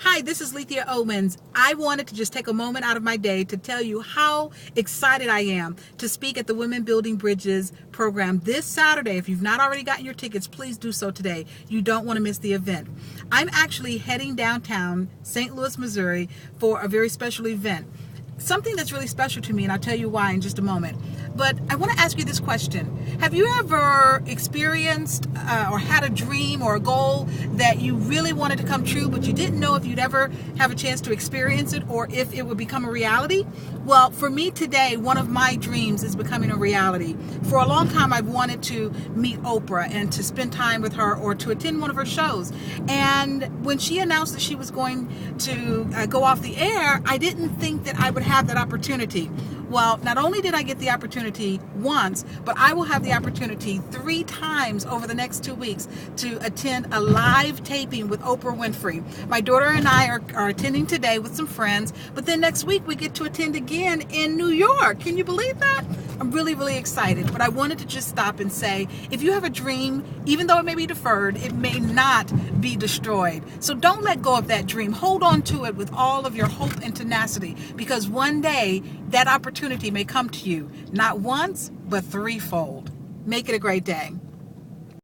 Hi, this is Lethea Owens. I wanted to just take a moment out of my day to tell you how excited I am to speak at the Women Building Bridges program this Saturday. If you've not already gotten your tickets, please do so today. You don't want to miss the event. I'm actually heading downtown St. Louis, Missouri for a very special event. Something that's really special to me, and I'll tell you why in just a moment. But I want to ask you this question. Have you ever experienced or had a dream or a goal that you really wanted to come true, but you didn't know if you'd ever have a chance to experience it or if it would become a reality? Well, for me today, one of my dreams is becoming a reality. For a long time, I've wanted to meet Oprah and to spend time with her or to attend one of her shows. And when she announced that she was going to go off the air, I didn't think that I would have that opportunity. Well, not only did I get the opportunity once, but I will have the opportunity 3 times over the next 2 weeks to attend a live taping with Oprah Winfrey. My daughter and I are attending today with some friends, but then next week we get to attend again in New York. Can you believe that? I'm really, really excited, but I wanted to just stop and say, if you have a dream, even though it may be deferred, it may not be destroyed. So don't let go of that dream. Hold on to it with all of your hope and tenacity, because one day that opportunity may come to you, not once, but threefold. Make it a great day.